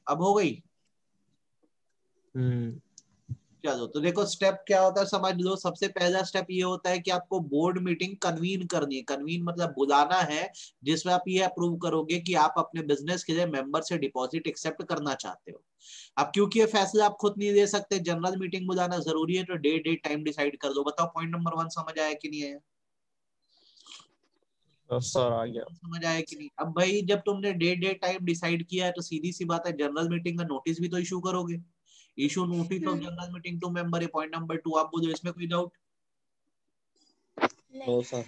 अब हो गई। चलो तो देखो स्टेप क्या होता है समझ लो। सबसे पहला स्टेप ये होता है कि आपको बोर्ड मीटिंग कन्वीन करनी है। कन्वीन मतलब बुलाना है, जिसमें आप ये अप्रूव करोगे कि आप अपने बिजनेस के लिए मेंबर से डिपॉजिट एक्सेप्ट करना चाहते हो। अब क्योंकि ये फैसला आप खुद नहीं दे सकते, जनरल मीटिंग बुलाना जरूरी है, तो डेट टाइम डिसाइड कर दो। बताओ पॉइंट नंबर 1 समझ आया कि नहीं आया? सर आ गया। समझ आया कि नहीं? अब भाई जब तुमने डेट टाइम डिसाइड किया है तो सीधी सी बात है, जनरल मीटिंग का नोटिस भी तो इशू करोगे। Issue notice of general meeting to member है पॉइंट नंबर 2। आप बोलो इसमें कोई डाउट? No sir.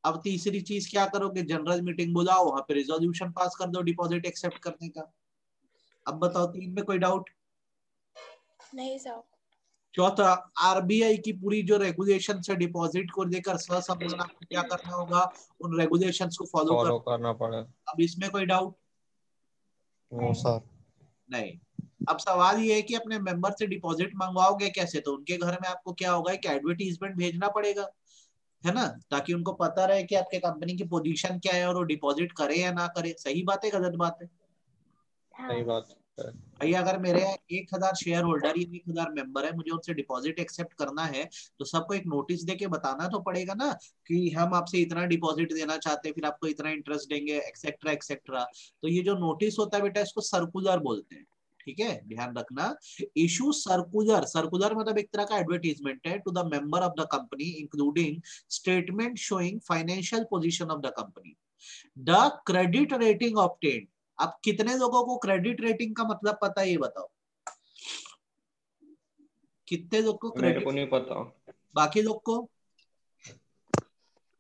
अब तीसरी चीज क्या करोगे, जनरल मीटिंग बुलाओ, वहां पे रिजोल्यूशन पास कर दो डिपॉजिट एक्सेप्ट करने का। अब बताओ 3 में कोई डाउट? नहीं सर। चौथा, आरबीआई की पूरी जो रेगुलेशन है डिपॉजिट को लेकर ससंबंध, आपको क्या करना होगा, उन रेगुलेशंस को फॉलो फॉलो कर। करना पड़ेगा। अब इसमें कोई डाउट? No sir. नहीं। अब सवाल ये है कि अपने मेंबर से डिपॉजिट मंगवाओगे कैसे? तो उनके घर में आपको क्या होगा, एक एडवर्टीजमेंट भेजना पड़ेगा, है ना, ताकि उनको पता रहे कि आपके कंपनी की पोजीशन क्या है और वो डिपॉजिट करे या ना करे। सही बात है गलत बात है? सही बात है। भाई अगर मेरे 1000 शेयर होल्डर या 1000 मेंबर है, मुझे उनसे डिपॉजिट एक्सेप्ट करना है, तो सबको एक नोटिस देके बताना तो पड़ेगा ना कि हम आपसे इतना डिपॉजिट देना चाहते हैं, फिर आपको इतना इंटरेस्ट देंगे, एक्सेट्रा एक्सेट्रा। तो ये जो नोटिस होता है बेटा, इसको सर्कुलर बोलते हैं। ठीक है, ध्यान रखना। इशू सर्कुलर, सर्कुलर मतलब एक तरह का एडवर्टीजमेंट है to the member of the company including statement showing financial position of the company, the credit rating obtained. अब कितने लोगों को क्रेडिट रेटिंग का मतलब पता है, ये बताओ? कितने लोग को मेरे क्रेडिट? को नहीं पता। बाकी लोग को?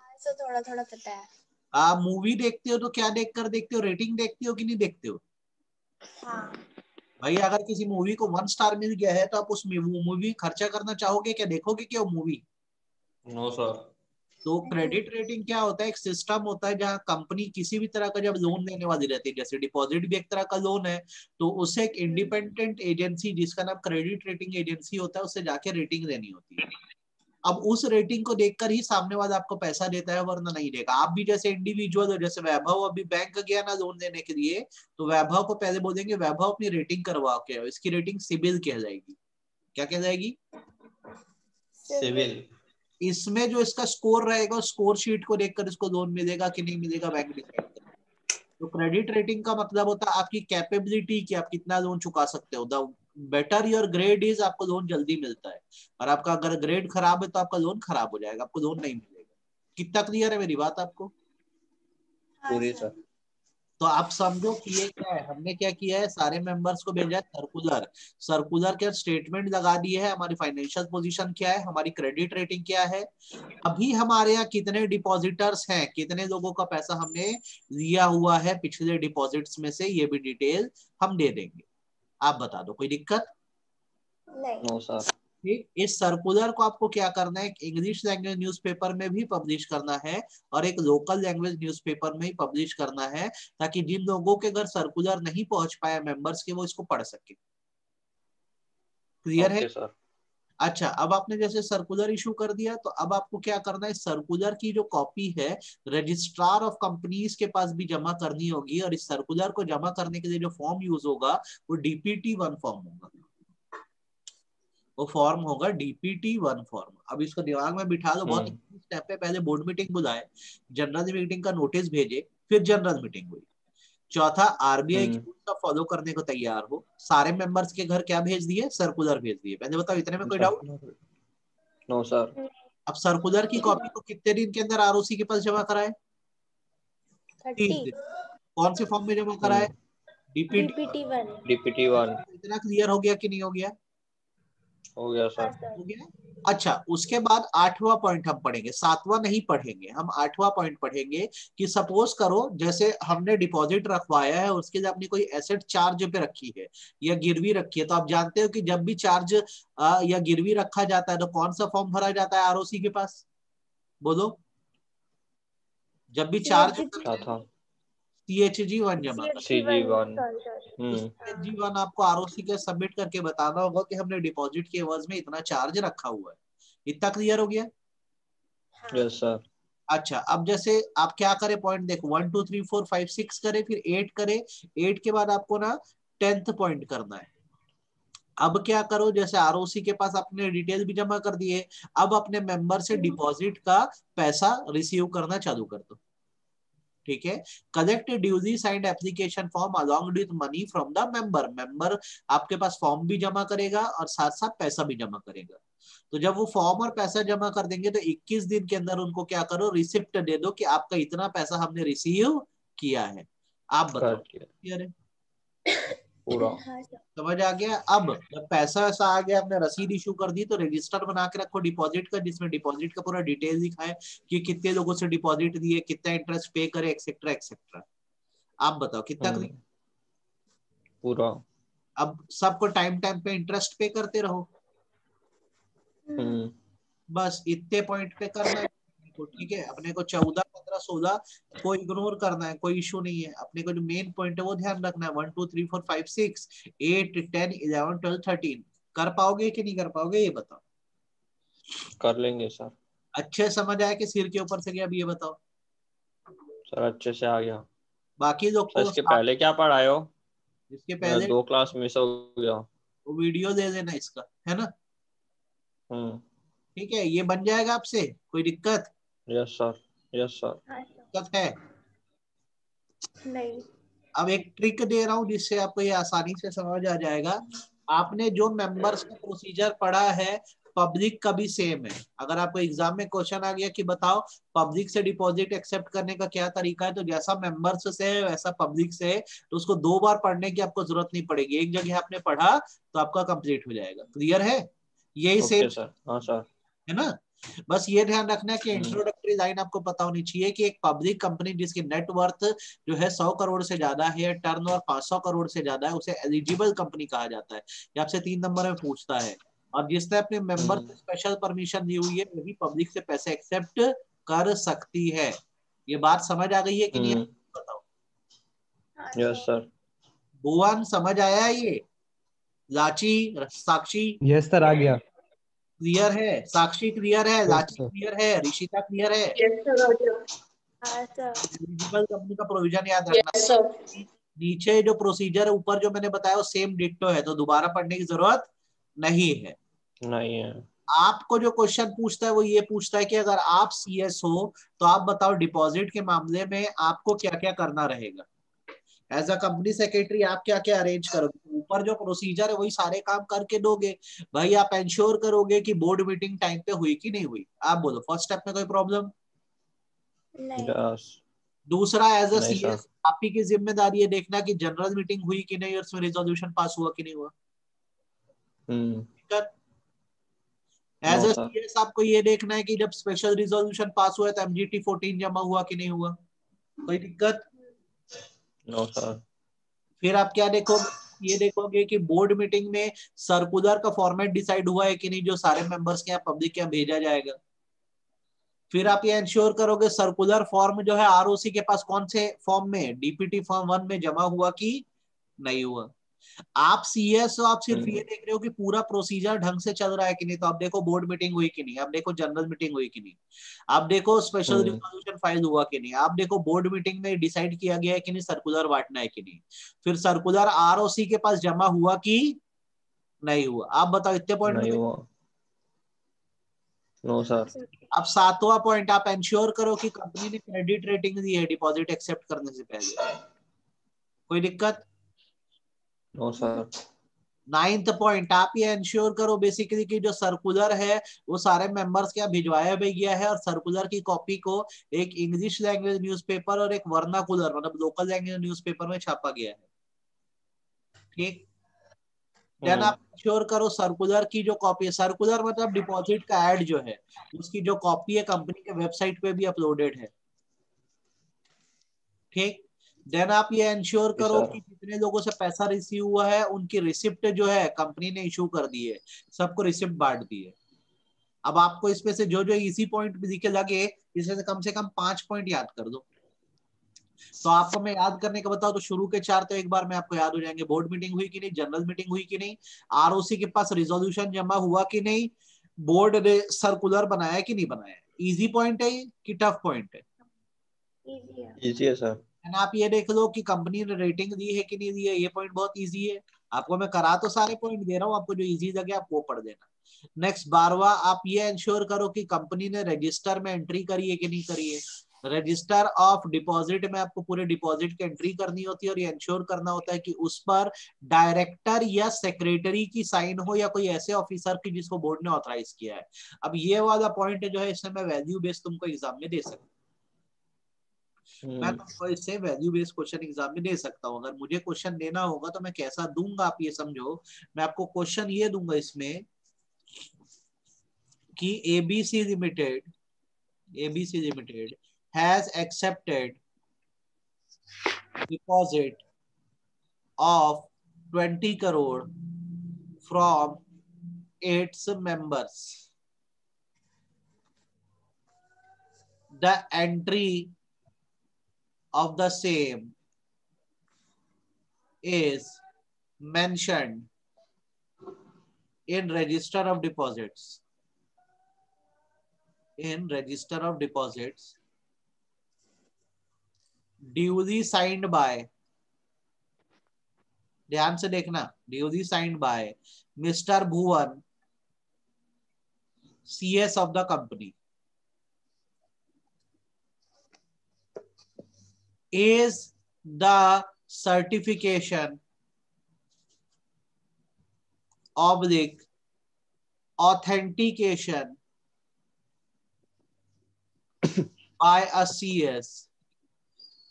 ऐसा थोड़ा थोड़ा पता है। आप मूवी देखते हो तो क्या देख कर देखते हो, रेटिंग देखते हो कि नहीं देखते हो? हाँ। भाई अगर किसी मूवी को 1 स्टार मिल गया है तो आप उस मूवी खर्चा करना चाहोगे क्या, देखोगे क्या वो मूवी? No sir. तो क्रेडिट रेटिंग क्या होता है, एक सिस्टम होता है जहां कंपनी किसी भी तरह का जब लोन देने वाली रहती है, जैसे डिपॉजिट भी एक तरह का लोन है, तो उसे एक इंडिपेंडेंट एजेंसी जिसका नाम क्रेडिट रेटिंग एजेंसी होता है, उससे जाके रेटिंग देनी होती है। अब उस रेटिंग को देखकर ही सामने वाला आपको पैसा देता है, वरना नहीं देगा। आप भी जैसे इंडिविजुअल हो, जैसे वैभव अभी बैंक गया ना लोन देने के लिए, तो वैभव को पहले बोलेंगे वैभव अपनी रेटिंग करवा के आओ, इसकी रेटिंग सिबिल कहलाएगी। क्या कहलाएगी? सिविल। इसमें जो इसका स्कोर रहेगा, स्कोर शीट को देखकर इसको लोन मिलेगा कि नहीं मिलेगा बैंक डिसाइड करेगा। तो क्रेडिट रेटिंग का मतलब होता है आपकी कैपेबिलिटी कि आप कितना लोन चुका सकते हो। The better your grade is, आपको लोन जल्दी मिलता है, और आपका अगर ग्रेड खराब है तो आपका लोन खराब हो जाएगा, आपको लोन नहीं मिलेगा। कितना क्लियर है मेरी बात आपको? हाँ पूरी सर। सर। तो आप समझो कि ये क्या है, हमने क्या किया है, सारे मेंबर्स को भेजा है सर्कुलर। सर्कुलर के स्टेटमेंट लगा दिए है, हमारी फाइनेंशियल पोजीशन क्या है, हमारी क्रेडिट रेटिंग क्या है, अभी हमारे यहाँ कितने डिपॉजिटर्स हैं, कितने लोगों का पैसा हमने लिया हुआ है पिछले डिपॉजिट्स में से, ये भी डिटेल हम दे देंगे। आप बता दो, कोई दिक्कत? नहीं। No sir. ठीक, इस सर्कुलर को आपको क्या करना है, इंग्लिश लैंग्वेज न्यूज़पेपर में भी पब्लिश करना है और एक लोकल लैंग्वेज न्यूज़पेपर में ही पब्लिश करना है, ताकि जिन लोगों के घर सर्कुलर नहीं पहुंच पाया मेंबर्स के, वो इसको पढ़ सके। क्लियर है? Okay sir. अच्छा, अब आपने जैसे सर्कुलर इशू कर दिया, तो अब आपको क्या करना है, सर्कुलर की जो कॉपी है रजिस्ट्रार ऑफ कंपनीज के पास भी जमा करनी होगी, और इस सर्कुलर को जमा करने के लिए जो फॉर्म यूज होगा वो DPT-1 फॉर्म होगा। वो फॉर्म होगा DPT-1 फॉर्म। अब इसको दिमाग में बिठा दो, बहुत स्टेप है। पहले बोर्ड मीटिंग बुलाए, जनरल मीटिंग का नोटिस भेजे, फिर जनरल मीटिंग हुई। चौथा, आरबीआई की रूल का फॉलो करने को तैयार हो, सारे मेंबर्स के घर क्या भेज दिए, सर्कुलर भेज दिए। पहले बताओ इतने में कोई डाउट? No sir. अब सर्कुलर की कॉपी को कितने दिन के अंदर आरओसी के पास जमा कराए? 30 30। दिन। कौन से फॉर्म में जमा कराए? DPT। DPT-1। DPT-1 इतना क्लियर हो गया कि नहीं हो गया? हो गया हाँ सर। सर। हो गया। अच्छा, उसके बाद 8वां पॉइंट हम पढ़ेंगे, 7वां नहीं पढ़ेंगे, हम 8वां पॉइंट पढ़ेंगे कि सपोज करो जैसे हमने डिपॉजिट रखवाया है, उसके लिए अपनी कोई एसेट चार्ज पे रखी है या गिरवी रखी है, तो आप जानते हो कि जब भी चार्ज या गिरवी रखा जाता है तो कौन सा फॉर्म भरा जाता है आरओसी के पास? बोलो। जब भी चार्ज क्या था? CHG-1 जमा कर। CG1। तो CHG-1 आपको आरओसी के सबमिट करके बताना होगा कि हमने डिपॉजिट के एवज में इतना चार्ज रखा हुआ है। इतना क्लियर हो गया? Yes sir. अच्छा, अब जैसे आप क्या करें, पॉइंट देखो, 1 2 3 4 5 6 करे, फिर 8 करे। 8 के बाद आपको ना 10th पॉइंट करना है। अब क्या करो, जैसे आरओसी के पास अपने डिटेल भी जमा कर दिए, अब अपने मेंबर से डिपॉजिट का पैसा रिसीव करना चालू कर दो। ठीक है, collect duly signed application form along with money from the member. Member आपके पास फॉर्म भी जमा करेगा और साथ साथ पैसा भी जमा करेगा। तो जब वो फॉर्म और पैसा जमा कर देंगे तो 21 दिन के अंदर उनको क्या करो, रिसिप्ट दे दो कि आपका इतना पैसा हमने रिसीव किया है। आप बताओ क्लियर है? पूरा हाँ सर। समझ आ गया? अब जब पैसा वैसा आ गया, आपने रसीद इशू कर दी, तो रजिस्टर बना के रखो डिपॉजिट का, जिसमें डिपॉजिट का पूरा डिटेल दिखा है कि कितने लोगों से डिपॉजिट दिए, कितना इंटरेस्ट पे करे, एक्सेट्रा एक्सेट्रा। आप बताओ कितना करें? पूरा। अब सबको टाइम टाइम पे इंटरेस्ट पे करते रहो, बस इतने पॉइंट पे करना है। ठीक है, अपने को 14, 15, 16 को इग्नोर करना है, कोई इशू नहीं है। अपने को जो मेन पॉइंट है वो ध्यान रखना है। 1 2 3 4 5 6 8 10 11 12 13 कर पाओगे कि नहीं कर पाओगे, ये बताओ। कर लेंगे सर। अच्छे समझ आया कि सिर के ऊपर से गया, अब ये बताओ। सर अच्छे से आ गया। बाकी लोग सर को इसके पहले क्या पढ़ाए हो? इसके मेरा पहले 2 क्लास मिस हो गया। वो वीडियो दे देना इसका, है ना? हम्म। ठीक है, ये बन जाएगा आपसे, कोई दिक्कत? Yes sir, yes sir. हाँ सर। दिक्कत है? नहीं। अब एक ट्रिक दे रहा हूँ जिससे आपको ये आसानी से समझ आ जाएगा। आपने जो मेंबर्स का प्रोसीजर पढ़ा है, पब्लिक का भी सेम है। अगर आपको एग्जाम में क्वेश्चन आ गया कि बताओ पब्लिक से डिपॉजिट एक्सेप्ट करने का क्या तरीका है, तो जैसा मेंबर्स से है वैसा पब्लिक से है, तो उसको 2 बार पढ़ने की आपको जरूरत नहीं पड़ेगी। एक जगह आपने पढ़ा तो आपका कंप्लीट हो जाएगा। क्लियर है? यही सेम ओके सर। हाँ सर। है ना? बस ये ध्यान रखना है कि इंट्रोडक्टरी लाइन आपको पता होनी चाहिए कि एक पब्लिक कंपनी जिसकी नेटवर्थ जो है 100 करोड़ से ज्यादा है, टर्नओवर 500 करोड़ से ज्यादा है, उसे एलिजिबल कंपनी कहा जाता है। ये आपसे 3 नंबर में पूछता है। और जिसने अपने मेंबर से स्पेशल परमिशन दी हुई है वही पब्लिक से पैसे एक्सेप्ट कर सकती है। ये बात समझ आ गई है कि नहीं? बताओ। हाँ यस सर। सर। भुवन समझ आया ये? लाची, साक्षी यस सर, आ गया। क्लियर है? साक्षी क्लियर है? यस लाची सर। क्लियर है? ऋषिता क्लियर है? यस सर हो गया। हाँ सर। एलिजिबल कंपनी का प्रोविजन याद रखना। नीचे जो प्रोसीजर है, ऊपर जो मैंने बताया वो सेम डिट्टो है, तो दोबारा पढ़ने की जरूरत नहीं है। नहीं है। आपको जो क्वेश्चन पूछता है वो ये पूछता है कि अगर आप सीएस हो तो आप बताओ डिपॉजिट के मामले में आपको क्या क्या करना रहेगा। एज अ कंपनी सेक्रेटरी आप क्या क्या अरेंज करोगे? ऊपर जो प्रोसीजर है वही सारे काम करके दोगे। भाई आप इंश्योर करोगे कि बोर्ड मीटिंग टाइम पे हुई कि नहीं हुई। आप बोलो फर्स्ट स्टेप में कोई प्रॉब्लम? नहीं। यस। दूसरा, एज अ नहीं सर। सीएस आप ही की जिम्मेदारी है देखना कि जनरल मीटिंग हुई कि नहीं और उसमें रिजोल्यूशन पास हुआ कि नहीं हुआ। एज नो अ सर। सीएस आपको ये देखना है कि जब स्पेशल रिजोल्यूशन पास हुआ है तो एमजीटी 14 जमा हुआ कि नहीं हुआ। कोई दिक्कत? No sir. फिर आप क्या देखोगे, ये देखोगे कि बोर्ड मीटिंग में सर्कुलर का फॉर्मेट डिसाइड हुआ है कि नहीं, जो सारे मेंबर्स के यहाँ पब्लिक के यहाँ भेजा जाएगा। फिर आप ये इंश्योर करोगे सर्कुलर फॉर्म जो है आरओसी के पास कौन से फॉर्म में, डीपीटी फॉर्म 1 में जमा हुआ कि नहीं हुआ। आप सीएस हो, आप सिर्फ ये देख रहे हो कि पूरा प्रोसीजर ढंग से चल रहा है कि नहीं, तो आप देखो बोर्ड मीटिंग हुई कि नहीं, आप देखो जनरल मीटिंग हुई कि नहीं, आप देखो स्पेशल रिजोल्यूशन फाइल हुआ कि नहीं, आप देखो बोर्ड मीटिंग में डिसाइड किया गया है कि नहीं सर्कुलर बांटना है कि नहीं, फिर सर्कुलर आरओसी के पास जमा हुआ कि नहीं हुआ। आप बताओ इतने पॉइंट में नहीं हुआ। No sir. अब 7वां पॉइंट, आप इंश्योर करो कि कंपनी ने क्रेडिट रेटिंग दी है डिपॉजिट एक्सेप्ट करने से पहले। कोई दिक्कत? No sir. 9th पॉइंट, आप ये इंश्योर करो बेसिकली कि जो सर्कुलर है वो सारे मेंबर्स के यहाँ भिजवाया भी गया है और सर्कुलर की कॉपी को एक इंग्लिश लैंग्वेज न्यूज़पेपर और एक वर्नाकुलर मतलब लोकल लैंग्वेज न्यूज़पेपर में छापा गया है। ठीक, देन आप इंश्योर करो सर्कुलर की जो कॉपी है, सर्कुलर मतलब डिपॉजिट का एड जो है उसकी जो कॉपी है कंपनी के वेबसाइट पे भी अपलोडेड है। ठीक, देन आप ये इंश्योर करो कि जितने लोगों से पैसा रिसीव हुआ है उनकी रिसिप्ट जो है कंपनी ने इशू कर दी है, सबको रिसिप्ट बांट दी है। अब आपको इसमें से जो जो इजी पॉइंट दिखे लगे इसमें से कम 5 पॉइंट याद कर दो। तो आपको मैं याद करने का बताऊं तो शुरू के 4 तो एक बार में आपको याद हो जाएंगे। बोर्ड मीटिंग हुई कि नहीं, जनरल मीटिंग हुई कि नहीं, आरओसी के पास रिजोल्यूशन जमा हुआ कि नहीं, बोर्ड ने सर्कुलर बनाया कि नहीं बनाया। इजी पॉइंट है कि टफ पॉइंट है? इजी है। इजी है सर। एंड आप ये देख लो कि कंपनी ने रेटिंग दी है कि नहीं दी है, ये पॉइंट बहुत इजी है। आपको मैं करा तो सारे पॉइंट दे रहा हूँ, आपको जो इजी लगे आप वो पढ़ देना। नेक्स्ट 12वां, आप ये इंश्योर करो कि कंपनी ने रजिस्टर में एंट्री करी है कि नहीं करी है। रजिस्टर ऑफ डिपॉजिट में आपको पूरे डिपॉजिट की एंट्री करनी होती है और ये इंश्योर करना होता है कि उस पर डायरेक्टर या सेक्रेटरी की साइन हो या कोई ऐसे ऑफिसर की जिसको बोर्ड ने ऑथराइज किया है। अब ये वाला पॉइंट जो है इसमें मैं वैल्यू बेस्ड तुमको एग्जाम में दे सकता हूँ। मैं तुमको इससे वैल्यू बेस्ड क्वेश्चन एग्जाम में दे सकता हूँ। अगर मुझे क्वेश्चन देना होगा तो मैं कैसा दूंगा आप ये समझो। मैं आपको क्वेश्चन ये दूंगा इसमें कि ABC limited has accepted deposit of 20 crore from its members. The entry of the same is mentioned in register of deposits. In register of deposits, duly signed by, ध्यान से देखना, duly signed by Mr. Bhuvan, CS of the company, is the certification oblique authentication by a CS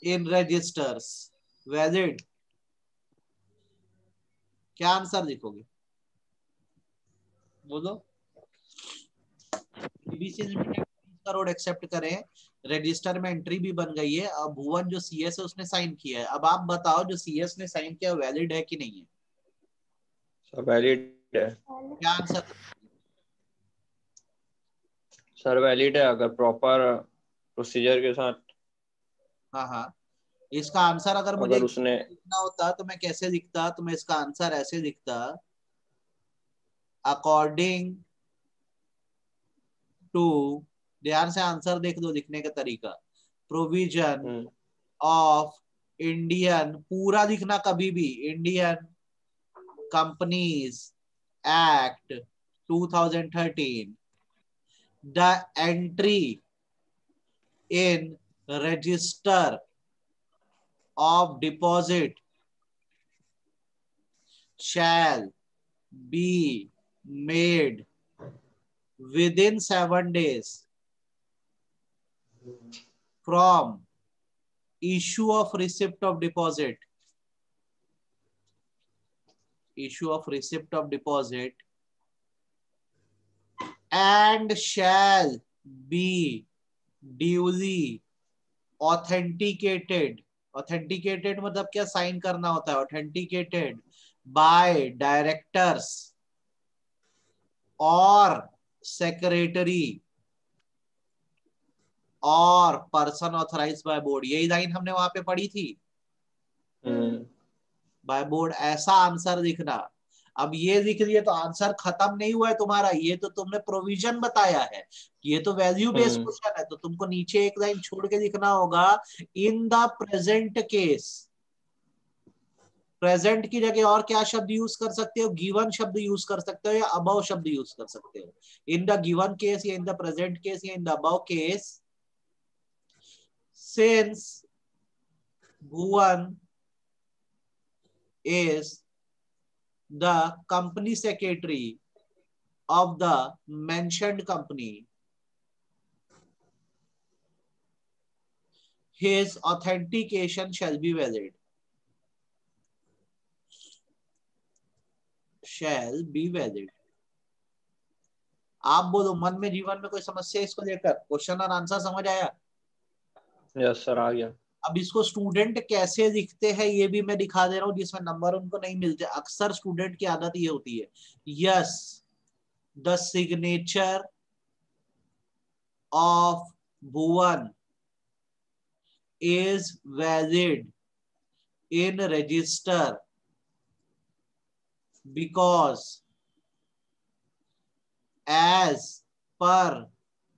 in registers valid? क्या answer लिखोगे बोलो। ABC limited 20 crore accept करें, register में entry भी बन गई है। अब भुवन जो सीएस है उसने साइन किया है। अब आप बताओ जो सीएस ने साइन किया वैलिड है कि नहीं है। सर वैलिड है। क्या आंसर? सर वैलिड है अगर प्रॉपर प्रोसीजर के साथ। हाँ हाँ, इसका आंसर अगर मुझे अगर उसने लिखना होता तो मैं कैसे लिखता, तो मैं इसका आंसर ऐसे लिखता, अकॉर्डिंग टू, ध्यान से आंसर देख दो लिखने का तरीका, प्रोविजन ऑफ इंडियन, पूरा लिखना कभी भी, Indian companies act 2013, the entry in register of deposit shall be made within 7 days from issue of receipt of deposit. Issue of receipt of deposit and shall be duly authenticated. Authenticated मतलब क्या, sign करना होता है। Authenticated bye directors और secretary और person authorised by board. यही line हमने वहां पे पढ़ी थी, बाय बोर्ड। ऐसा आंसर लिखना। अब ये लिख लिए तो आंसर खत्म नहीं हुआ है तुम्हारा, ये तो तुमने प्रोविजन बताया है, ये तो वैल्यू बेस्ड क्वेश्चन है। तो तुमको नीचे एक लाइन छोड़ के लिखना होगा, in the present case. Present की जगह और क्या शब्द यूज कर सकते हो, गिवन शब्द यूज कर सकते हो या अबव शब्द यूज कर सकते हो। इन द गिवन केस या इन द प्रेजेंट केस या in the above case, since Bhuvan is the company secretary of the mentioned company, his authentication shall be valid. Shall be valid. आप बोलो मन में जीवन में कोई समस्या इसको लेकर, क्वेश्चन और आंसर समझ आया? यस सर आ गया। अब इसको स्टूडेंट कैसे लिखते हैं ये भी मैं दिखा दे रहा हूं, जिसमें नंबर उनको नहीं मिलते। अक्सर स्टूडेंट की आदत ये होती है, yes the signature of Bhuvan is valid in register because as per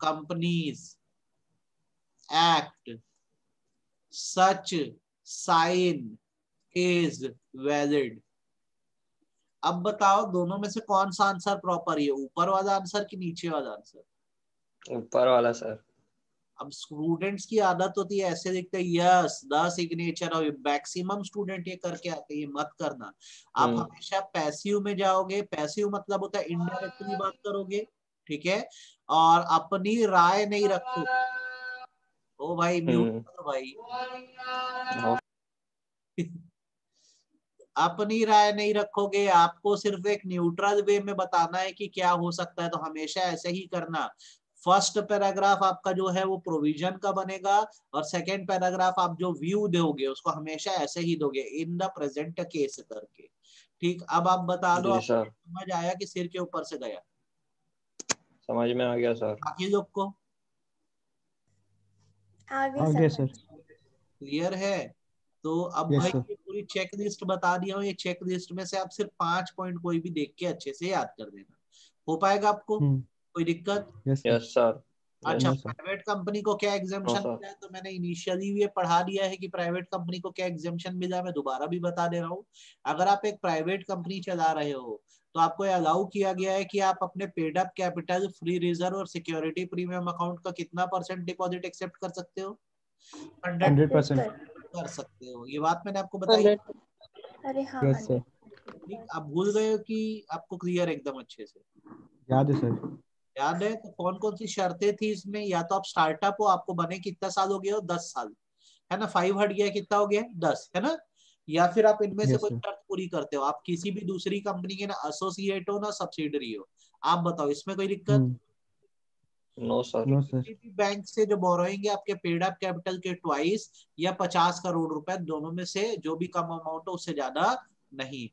Companies Act such sign is valid। अब बताओ दोनों में से कौन सा आंसर प्रॉपर है, ऊपर वाला आंसर कि नीचे वाला आंसर? ऊपर वाला सर। अब स्टूडेंट्स की आदत होती है ऐसे लिखते हैं यस द सिग्नेचर, और मैक्सिमम स्टूडेंट ये करके आते हैं, ये मत करना। आप हमेशा पैसिव में जाओगे, पैसिव मतलब होता है इनडायरेक्टली बात करोगे, ठीक है, और अपनी राय नहीं रखोगे। ओ भाई म्यूट करो भाई। अपनी राय नहीं रखोगे, आपको सिर्फ एक न्यूट्रल वे में बताना है कि क्या हो सकता है, तो हमेशा ऐसे ही करना। फर्स्ट पैराग्राफ आपका जो है वो प्रोविजन का बनेगा, और सेकंड पैराग्राफ आप जो व्यू दोगे उसको हमेशा ऐसे ही दोगे, इन द प्रेजेंट केस करके। ठीक, अब आप बता दो, आपको समझ आया कि सिर के ऊपर से गया? समझ में आ गया सर। बाकी लोग को आगे सर। क्लियर है? तो अब भाई ये पूरी चेक लिस्ट बता दिया हूँ, ये चेक लिस्ट में से आप सिर्फ 5 पॉइंट कोई भी देख के अच्छे से याद कर देना। हो पाएगा आपको? कोई दिक्कत? Yes sir. अच्छा, प्राइवेट कंपनी को क्या एग्जाम्पशन मिला है? तो मैंने इनिशियली ये पढ़ा दिया है कि प्राइवेट कंपनी को क्या एग्जाम्पशन मिला है, मैं दोबारा भी बता दे रहा हूँ। अगर आप एक प्राइवेट कंपनी चला रहे हो तो आपको अलाउ किया गया है कि आप अपने paid up capital, free reserve और सिक्योरिटी प्रीमियम अकाउंट का कितना % डिपॉजिट एक्सेप्ट कर सकते हो? 100% कर सकते हो। ये बात मैंने आपको बताई। अरे हाँ ठीक, आप भूल गए हो कि आपको क्लियर एकदम अच्छे से याद है सर? याद है? तो कौन कौन सी शर्तें थी इसमें? या तो आप स्टार्टअप हो, आपको बने कितना साल हो गया हो? 10 साल, है ना? 5 हट गया, कितना हो गया? 10, है ना? या फिर आप इनमें से कोई शर्त पूरी करते हो, आप किसी भी दूसरी कंपनी के ना एसोसिएट हो ना सब्सिडरी हो। आप बताओ, इसमें कोई दिक्कत? No sir. किसी भी बैंक से जो बोरोइंग है आपके पेड अप कैपिटल के ट्वाइस या 50 करोड़ रुपए, दोनों में से जो भी कम अमाउंट हो उससे ज्यादा नहीं।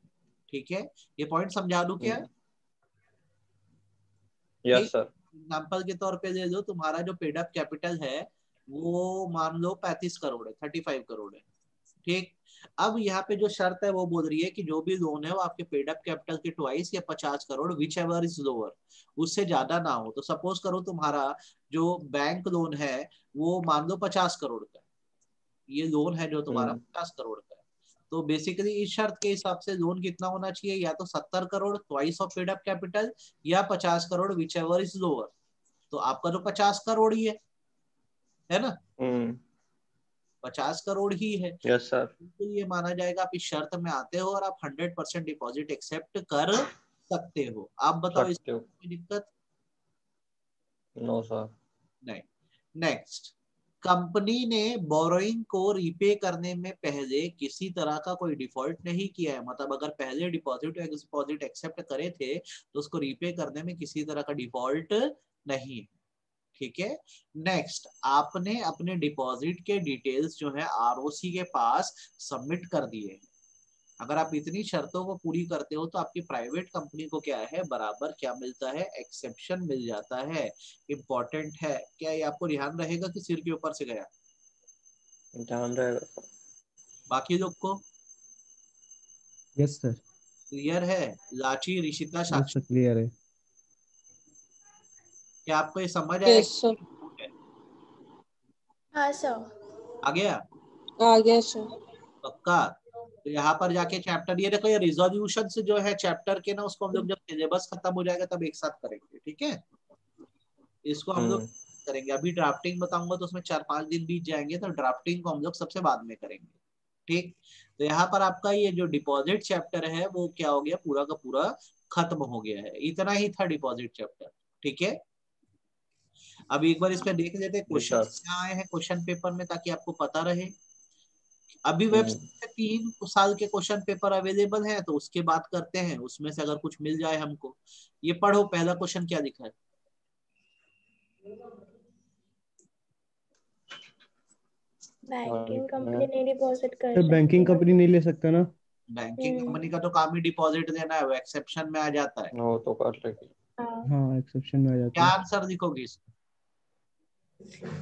ठीक है, ये पॉइंट समझा दूं क्या? Yes sir. एग्जाम्पल के तौर पे ले लो, तुम्हारा जो पेड अप कैपिटल है वो मान लो 35 करोड़ है, 35 करोड़ है। ठीक, अब यहाँ पे जो शर्त है वो बोल रही है कि जो भी लोन है वो आपके पेड अप कैपिटल के ट्वाइस या 50 crore, which ever is lower, उससे ज्यादा ना हो। तो सपोज करो तुम्हारा जो बैंक लोन है वो मान लो 50 करोड़ का, ये लोन है जो तुम्हारा 50 करोड़ का है। तो बेसिकली इस शर्त के हिसाब से लोन कितना होना चाहिए? या तो 70 crore twice of paid up capital, या 50 crore which ever is lower. तो आपका जो 50 करोड़ ही है ना? 50 करोड़ ही है। Yes sir. तो ये माना जाएगा आप इस शर्त में आते हो और आप 100% डिपॉजिट एक्सेप्ट कर सकते हो। आप बताओ इसमें कोई दिक्कत? No sir. नहीं। नेक्स्ट, कंपनी ने बोरोइंग को रीपे करने में पहले किसी तरह का कोई डिफॉल्ट नहीं किया है, मतलब अगर पहले डिपॉजिट एक्सेप्ट करे थे तो उसको रीपे करने में किसी तरह का डिफॉल्ट नहीं। ठीक है, नेक्स्ट, आपने अपने डिपॉजिट के डिटेल्स जो है आरओसी के पास सबमिट कर दिए। अगर आप इतनी शर्तों को पूरी करते हो तो आपकी प्राइवेट कंपनी को क्या है, बराबर क्या मिलता है? एक्सेप्शन मिल जाता है। इंपॉर्टेंट है, क्या ये आपको ध्यान रहेगा कि सिर के ऊपर से गया? ध्यान रहेगा। बाकी लोग को यस सर। क्लियर है? लाची, ऋषिता, साक्षी, क्लियर है। क्या आपको ये समझ आया? Yes sir. हाँ सर। आ गया? आ गया सर। पक्का? तो यहाँ पर जाके चैप्टर, ये देखो, ये रिजोल्यूशन से जो है चैप्टर के ना, उसको हम लोग जब सिलेबस खत्म हो जाएगा तब एक साथ करेंगे। ठीक है, इसको हम लोग करेंगे। अभी ड्राफ्टिंग बताऊंगा तो उसमें 4-5 दिन बीत जाएंगे, तो ड्राफ्टिंग को हम लोग सबसे बाद में करेंगे। ठीक, तो यहाँ पर आपका ये जो डिपॉजिट चैप्टर है वो क्या हो गया, पूरा का पूरा खत्म हो गया है। इतना ही था डिपॉजिट चैप्टर। ठीक है, अब एक बार इसमें देख लेते हैं क्वेश्चन क्या आए हैं क्वेश्चन पेपर में, ताकि आपको पता रहे। अभी वेबसाइट पे 3 साल के क्वेश्चन पेपर अवेलेबल है, तो उसके बात करते हैं, उसमें से अगर कुछ मिल जाए हमको। ये पढ़ो, पहला क्वेश्चन क्या लिखा है? बैंकिंग कंपनी नहीं डिपॉजिट कर सकती। बैंकिंग कंपनी नहीं ले सकता ना? बैंकिंग कंपनी का तो काम ही डिपॉजिट देना है, वो एक्सेप्शन में आ जाता है। वो तो कर लेगी। हाँ, एक्सेप्शन में आ जाता क्या है। आंसर लिखोगे इसमें?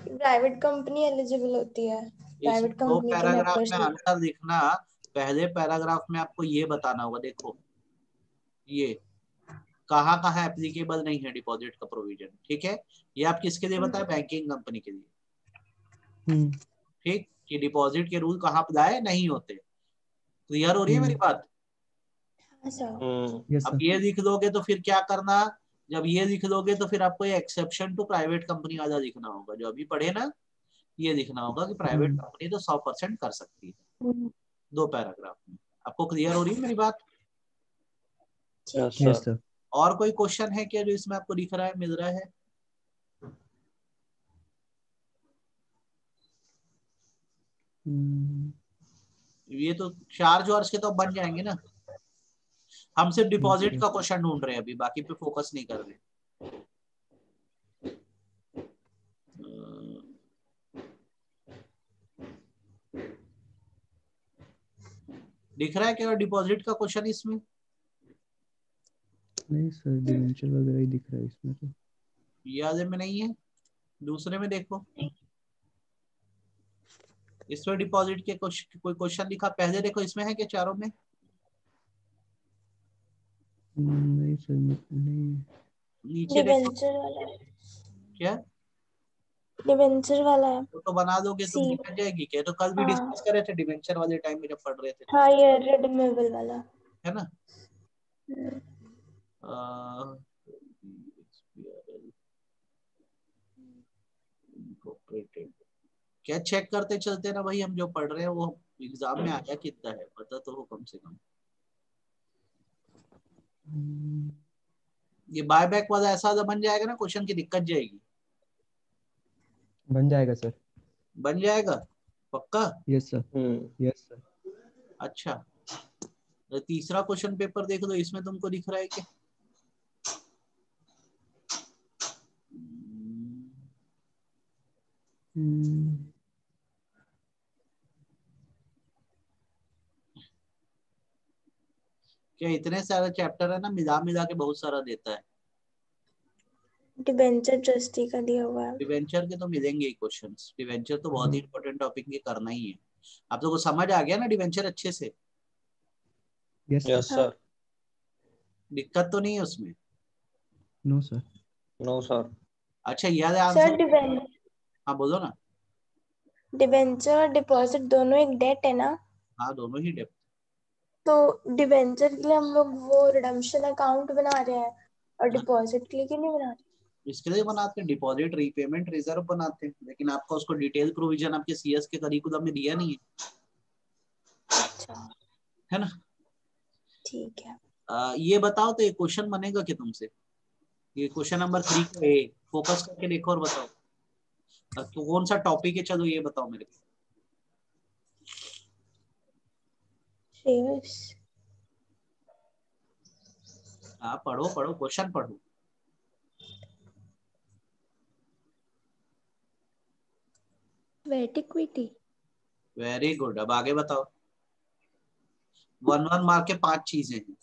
प्राइवेट कंपनी एलिजिबल होती है, प्राइवेट दो कंपनी के पैराग्राफ में मेंबर्स। आंसर लिखना। पहले पैराग्राफ में आपको ये बताना होगा, देखो ये कहाँ कहाँ एप्लीकेबल नहीं है डिपॉजिट का प्रोविजन। ठीक है, ये आप किसके लिए बताए? बैंकिंग कंपनी के लिए। ठीक, कि डिपॉजिट के रूल कहाँ अप्लाई नहीं होते। क्लियर हो रही है मेरी बात? हाँ सर। यस अब सर। ये लिख दोगे तो फिर क्या करना, जब ये लिख दोगे तो फिर आपको ये एक्सेप्शन टू प्राइवेट कंपनी वाला लिखना होगा, जो अभी पढ़े ना, ये लिखना होगा कि प्राइवेट कंपनी तो 100% कर सकती है, 2 पैराग्राफ में। आपको क्लियर हो रही है मेरी बात? Yes yes sir. सर। और कोई क्वेश्चन है क्या जो इसमें आपको दिख रहा है, मिल रहा है? ये तो चार्ज वार्ज के तो बन जाएंगे ना। हम सिर्फ डिपॉजिट का क्वेश्चन ढूंढ रहे हैं अभी, बाकी पे फोकस नहीं कर रहे। दिख रहा है क्या डिपॉजिट का क्वेश्चन इसमें? नहीं सर, डिवेंचर वगैरह ही दिख रहा है इसमें तो। याद में नहीं है, दूसरे में देखो। इसमें डिपॉजिट के कोई क्वेश्चन लिखा पहले देखो, इसमें है क्या चारों में? नहीं सर, नहीं। नीचे देखो। डिवेंचर वाला है। क्या डिवेंचर वाला है। तो बना दोगे तुम, सी। निकल जाएगी क्या? तो कल भी हाँ डिस्कस करे थे डिवेंचर वाले टाइम में जब पढ़ रहे थे, हाँ, ये रिडीमेबल वाला। है ना? हम्म। क्या चेक करते चलते ना भाई, हम जो पढ़ रहे हैं वो एग्जाम में आया कितना है पता तो हो कम से कम। ये बायबैक वाला ऐसा बन जाएगा ना क्वेश्चन की दिक्कत जाएगी। बन जाएगा सर। बन जाएगा पक्का? Yes sir. Yes sir. अच्छा, तो तीसरा क्वेश्चन पेपर देख लो, इसमें तुमको दिख रहा है क्या? क्या इतने सारे चैप्टर है ना, मिला मिला के बहुत सारा देता है। डिवेंचर ट्रस्टी का दिया हुआ है। डिवेंचर के तो मिलेंगे ही क्वेश्चंस, डिवेंचर तो बहुत ही इंपॉर्टेंट टॉपिक ये करना ही है। आप लोगों को समझ आ गया ना डिवेंचर अच्छे से? Yes yes sir. सर। दिक्कत तो नहीं है उसमें? No sir. No sir. अच्छा याद है सर आंसर? हाँ बोलो ना। डिवेंचर और डिपॉजिट दोनों एक डेट है ना? हाँ दोनों ही डेप्थ। तो डिवेंचर के लिए हम लोग वो रिडम्पशन अकाउंट बना रहे हैं, और डिपॉजिट के लिए क्यों नहीं बना रहे? इसके लिए बनाते हैं, डिपॉजिट रीपेमेंट रिजर्व बनाते हैं, लेकिन आपका उसको डिटेल प्रोविजन आपके सीएस के करिकुलम में दिया नहीं है, अच्छा है ना? ठीक है। ये बताओ तो ये क्वेश्चन बनेगा क्या तुमसे? ये क्वेश्चन नंबर 3 का है, फोकस करके देखो और बताओ तो कौन सा टॉपिक है, चलो ये बताओ मेरे को। शेयर्स। हाँ पढ़ो पढ़ो, क्वेश्चन पढ़ो। Wait equity. वेरी गुड, अब आगे बताओ। 1 मार्क के 5 चीजें हैं।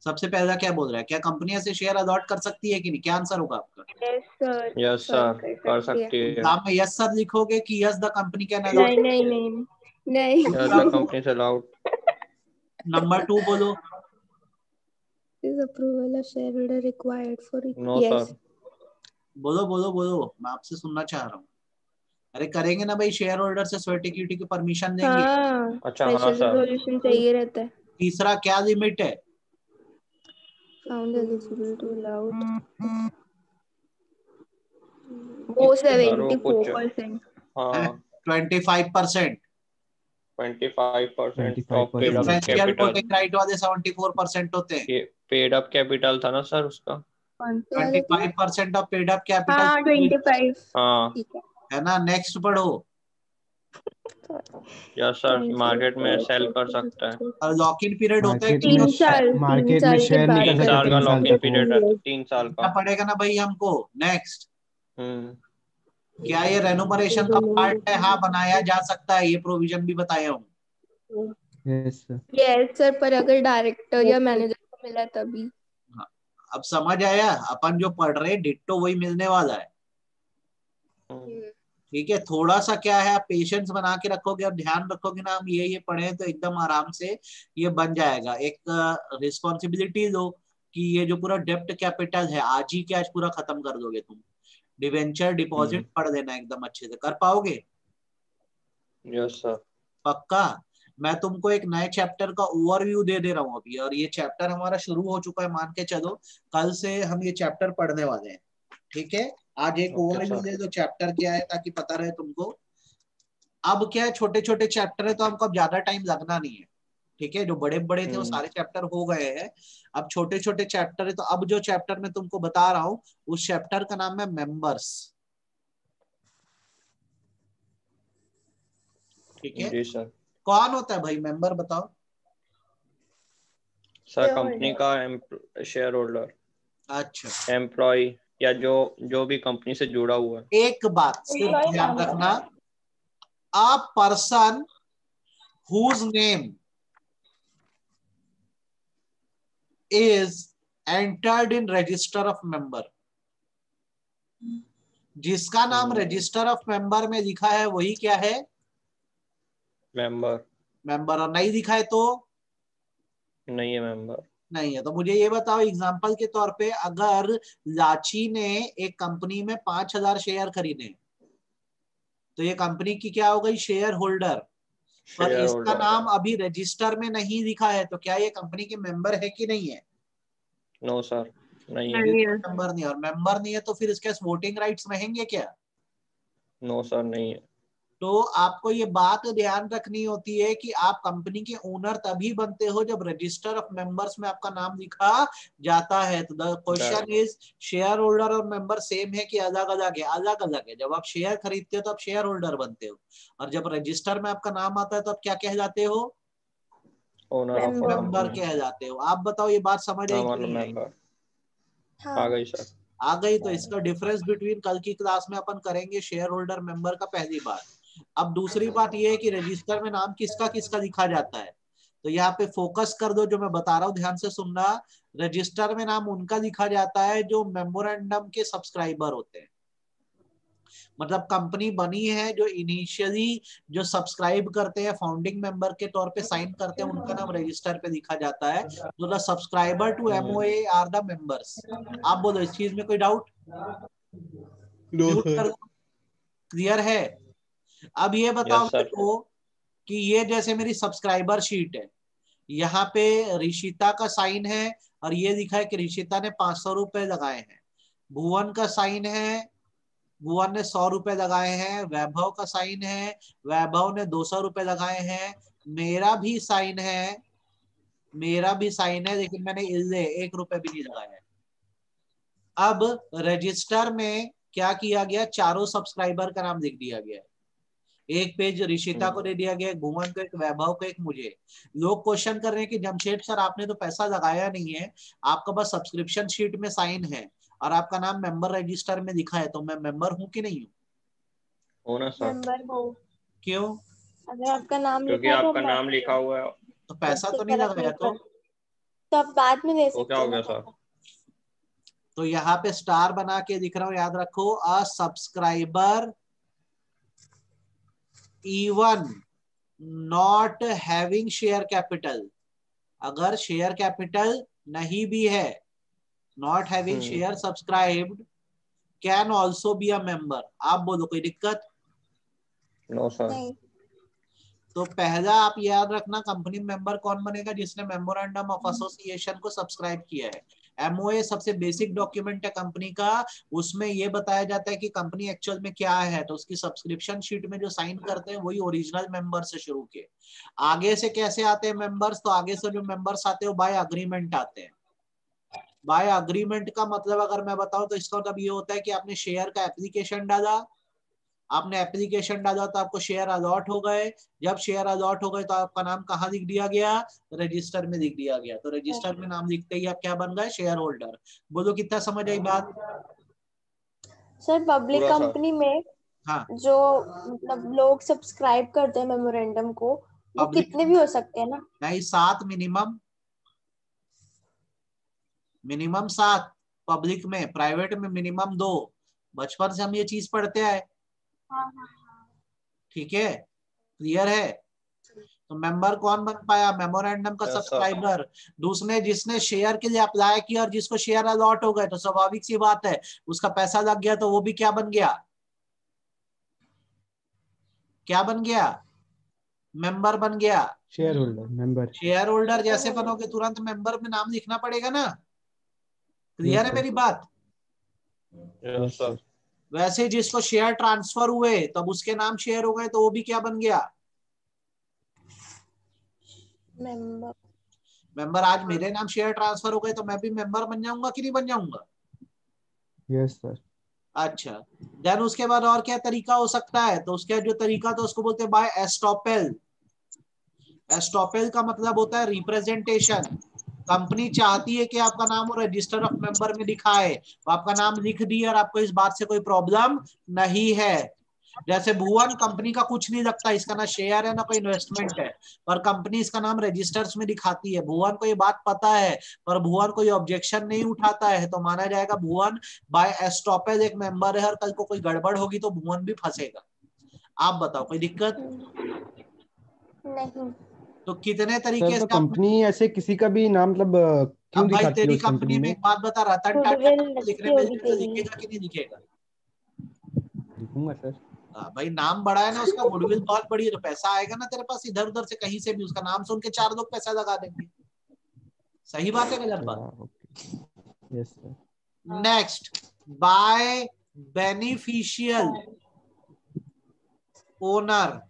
सबसे पहला क्या बोल रहा है, क्या कंपनियां से शेयर अलॉट कर सकती है कि नहीं? क्या आंसर होगा आपका? Yes sir. यस सर, कर सकती है। एग्जाम में यस सर लिखोगे कि yes the company can allot? नहीं नहीं नहीं नहीं। यस द कंपनी से अलाउड। नंबर 2 बोलो। Is approval of shareholder required for it? No Yes. Sir. बोलो बोलो बोलो, मैं आपसे सुनना चाह रहा हूँ। अरे करेंगे ना भाई, शेयर होल्डर से सिक्योरिटी की परमिशन देंगे। हाँ, अच्छा हाँ special सर। resolution चाहिए रहता है। तीसरा क्या लिमिट है? Found eligible to allowed वो सर वो कुछ 74%। हाँ 25%। 25% of 25% paid up differential capital. Voting right वाले 74% होते हैं। ये पेड अप कैपिटल था ना सर उसका? कौन से वाले थे? 25% ऑफ पेड अप कैपिटल। हाँ 25। हाँ ठीक है। है ना? नेक्स्ट पढ़ो। यस सर, मार्केट में सेल कर सकता है। और लॉक इन पीरियड होता है मार्केट कि नहीं में होता है? मार्केट में 3 साल के शेयर नहीं बाद कर 3 सकते साल का 3 साल लॉक इन तक वो। पीरियड है, 3 साल क्या का। पड़ेगा ना भाई हमको। नेक्स्ट, हम्म। क्या ये रेनुमरेशन का पार्ट है? हाँ बनाया जा सकता है, ये प्रोविजन भी बताया हूँ। Yes sir. यस सर, पर अगर डायरेक्टर या मैनेजर को मिला तभी। हाँ, अब समझ आया, अपन जो पढ़ रहे हैं डिट्टो वही मिलने वाला है। ठीक है, थोड़ा सा क्या है, आप पेशेंस बना के रखोगे और ध्यान रखोगे ना, हम ये पढ़े तो एकदम आराम से ये बन जाएगा। एक रिस्पॉन्सिबिलिटी लो कि ये जो पूरा डेप्ट कैपिटल है आज ही के आज पूरा खत्म कर दोगे तुम। डिवेंचर डिपॉजिट पढ़ लेना एकदम अच्छे से, कर पाओगे? Yes sir. पक्का? मैं तुमको एक नए चैप्टर का ओवरव्यू दे दे रहा हूँ अभी, और ये चैप्टर हमारा शुरू हो चुका है, मान के चलो कल से हम ये चैप्टर पढ़ने वाले हैं। ठीक है, आज एक ओके ओवरव्यू सर। दे दो चैप्टर क्या है, ताकि पता रहे तुमको। अब क्या है, छोटे छोटे चैप्टर है तो हमको अब ज्यादा टाइम लगना नहीं है। ठीक है, जो बड़े बड़े थे वो सारे चैप्टर हो गए हैं, अब छोटे छोटे चैप्टर है। तो अब जो चैप्टर मैं तुमको बता रहा हूँ उस चैप्टर का नाम है मेंबर्स। ठीक है, जी सर। कौन होता है भाई मेंबर, बताओ? सर कंपनी का शेयर होल्डर, अच्छा, एम्प्लॉय, या जो भी कंपनी से जुड़ा हुआ है। एक बात सिर्फ ध्यान रखना, a person whose name is entered in register of member, जिसका नाम रजिस्टर ऑफ मेंबर में लिखा है वही क्या है? मेंबर। मेंबर। और नहीं लिखा है तो नहीं है मेंबर। नहीं है। तो मुझे ये बताओ एग्जांपल के तौर पे, अगर लाची ने एक कंपनी में 5,000 शेयर खरीदे तो ये कंपनी की क्या हो गई? Share holder. पर शेयर इसका होल्डर। नाम अभी रजिस्टर में नहीं लिखा है, तो क्या ये कंपनी के मेंबर है कि नहीं है? नो सर, नहीं है। मेंबर नहीं है, और मेंबर नहीं है तो फिर इसके वोटिंग राइट्स रहेंगे क्या? नो सर, नहीं है। तो आपको ये बात ध्यान रखनी होती है कि आप कंपनी के ओनर तभी बनते हो जब रजिस्टर ऑफ मेंबर्स में आपका नाम लिखा जाता है। तो the question is, share holder और मेंबर सेम है कि अलग अलग है? अलग अलग है। जब आप शेयर खरीदते हो तो आप शेयर होल्डर बनते हो, और जब रजिस्टर में आपका नाम आता है तो आप क्या कहलाते हो? Owner of a member company. कहलाते हो। आप बताओ ये बात समझ आई हाँ, कि मतलब नहीं आई? मेंबर। आ हाँ। गई सर। आ गई। तो इसका डिफरेंस बिटवीन कल की क्लास में अपन करेंगे शेयर होल्डर मेंबर का, पहली बात। अब दूसरी बात यह है कि रजिस्टर में नाम किसका किसका लिखा जाता है। तो यहाँ पे फोकस कर दो, जो मैं बता रहा हूँ ध्यान से सुनना। रजिस्टर में नाम उनका लिखा जाता है जो मेमोरेंडम के सब्सक्राइबर होते हैं। मतलब कंपनी बनी है, जो इनिशियली जो सब्सक्राइब करते हैं, फाउंडिंग मेंबर के तौर पे साइन करते हैं, उनका नाम रजिस्टर पे लिखा जाता है। तो the subscriber to MOA are the members. आप बोलो इस चीज में कोई डाउट? म्यूट कर दो। क्लियर है? अब ये बताओ यस मेरे सर। को कि ये जैसे मेरी सब्सक्राइबर शीट है, यहाँ पे ऋषिता का साइन है, और ये लिखा है कि ऋषिता ने 500 रुपए लगाए हैं। भुवन का साइन है, भुवन ने 100 रुपए लगाए हैं। वैभव का साइन है, वैभव ने 200 रुपए लगाए हैं। मेरा भी साइन है, मेरा भी साइन है, लेकिन मैंने 1 रुपए भी नहीं लगाया है। अब रजिस्टर में क्या किया गया? चारों सब्सक्राइबर का नाम लिख दिया गया। एक पेज ऋषिता को दे दिया गया, भुवन को एक, वैभव को एक, मुझे। लोग क्वेश्चन कर रहे हैं कि जमशेद सर आपने तो पैसा लगाया नहीं है, आपका बस सब्सक्रिप्शन शीट में साइन है और आपका नाम मेंबर रजिस्टर में लिखा है, तो मैं मेंबर हूं कि नहीं हूँ? हो ना सर। मेंबर हो। क्यों? अगर आपका नाम क्योंकि लिखा है तो आपका हम नाम member लिखा हैं। हुआ है। तो तो पैसा उससे तो नहीं फर्क लगाया नहीं तो? पड़ता। तो आप बाद में दे तो क्या सकते हो हैं ना गया सर? पैसा। तो यहाँ पे स्टार बना के दिख रहा हूं, याद रखो। A subscriber even not having share capital, अगर शेयर कैपिटल नहीं भी है, not having share subscribed, can also be a member. आप बोलो कोई दिक्कत? No sir. नहीं। तो पहला आप याद रखना, कंपनी मेंबर कौन बनेगा? जिसने मेमोरेंडम ऑफ एसोसिएशन को सब्सक्राइब किया है। एमओए सबसे बेसिक डॉक्यूमेंट है कंपनी का, उसमें यह बताया जाता है कि कंपनी एक्चुअल में क्या है। तो उसकी सब्सक्रिप्शन शीट में जो साइन करते हैं वही ओरिजिनल मेंबर से शुरू के। आगे से कैसे आते हैं मेंबर्स? तो आगे से जो मेंबर्स आते हैं वो बाय अग्रीमेंट आते हैं। बाय अग्रीमेंट का मतलब अगर मैं बताऊं तो इसका मतलब ये होता है कि आपने शेयर का एप्लीकेशन डाला, आपने एप्लीकेशन डाला तो आपको शेयर अलॉट हो गए। जब शेयर अलॉट हो गए तो आपका नाम कहाँ लिख दिया गया? रजिस्टर में लिख दिया गया। तो रजिस्टर में नाम लिखते ही आप क्या बन गए? Share holder. बोलो कितना समझ आई बात? सर पब्लिक पूरा सर। कंपनी में हाँ, जो मतलब लोग सब्सक्राइब करते हैं मेमोरेंडम को, वो पब्लिक कितने भी हो सकते हैं ना? नहीं, 7 मिनिमम। मिनिमम 7 पब्लिक में, प्राइवेट में मिनिमम 2। बचपन से हम ये चीज पढ़ते आए। ठीक है, क्लियर है? तो मेंबर कौन बन पाया? मेमोरेंडम का यस सर। सब्सक्राइबर। दूसरे जिसने शेयर के लिए अप्लाई किया और जिसको शेयर अलॉट हो गए, तो स्वाभाविक सी बात है उसका पैसा लग गया, तो वो भी क्या बन गया? क्या बन गया? मेंबर बन गया, share holder member. Share holder जैसे बनोगे तुरंत मेंबर में नाम लिखना पड़ेगा ना। क्लियर Yes, है sir. मेरी बात? Yes sir. वैसे जिसको शेयर ट्रांसफर हुए तब उसके नाम शेयर हो गए तो वो भी क्या बन गया? मेंबर। मेंबर। आज मेरे नाम शेयर ट्रांसफर हो गए तो मैं भी मेंबर बन जाऊंगा कि नहीं बन जाऊंगा? Yes sir. अच्छा, देन उसके बाद और क्या तरीका हो सकता है? तो उसके जो तरीका तो उसको बोलते हैं बाय एस्टॉपेल। एस्टॉपेल का मतलब होता है रिप्रेजेंटेशन। कंपनी चाहती है कि आपका नाम वो रजिस्टर ऑफ मेंबर में दिखाए, तो आपका नाम लिख दिए और आपको इस बात से कोई प्रॉब्लम नहीं है। जैसे भुवन कंपनी का कुछ नहीं लगता, इसका ना शेयर है ना कोई इन्वेस्टमेंट है, पर कंपनी इसका नाम रजिस्टर्स में दिखाती है। भुवन को ये बात पता है पर भुवन कोई ऑब्जेक्शन नहीं उठाता है, तो माना जाएगा भुवन बाय एस्टॉपेल एक मेंबर है और कल को कोई गड़बड़ होगी तो भुवन भी फंसेगा। आप बताओ कोई दिक्कत? नहीं। तो कितने सर तरीके तो से आप? कंपनी ऐसे किसी का भी नाम मतलब क्यों अब भाई दिखाती है तेरी उस कंपनी कंपनी में में? एक बात बता, रतन टाटा गुडविल नाम लिखने लगती में होगी तेरी। लिखेगा कि नहीं लिखेगा? लिखूंगा सर। हाँ भाई, नाम बड़ा है ना उसका, गुडविल बहुत बड़ी है, तो पैसा आएगा ना तेरे पास इधर उधर से कहीं से भी, उसका नाम सुन के 4 लोग पैसा लगा देंगे। सही बात है गलत बात? Okay. Yes sir. Next, by beneficial owner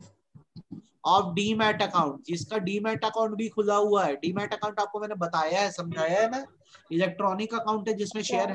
of demat account. जिसका डीमैट अकाउंट भी खुला हुआ है, डीमैट अकाउंट आपको मैंने बताया है, समझाया है ना, इलेक्ट्रॉनिक अकाउंट है जिसमें शेयर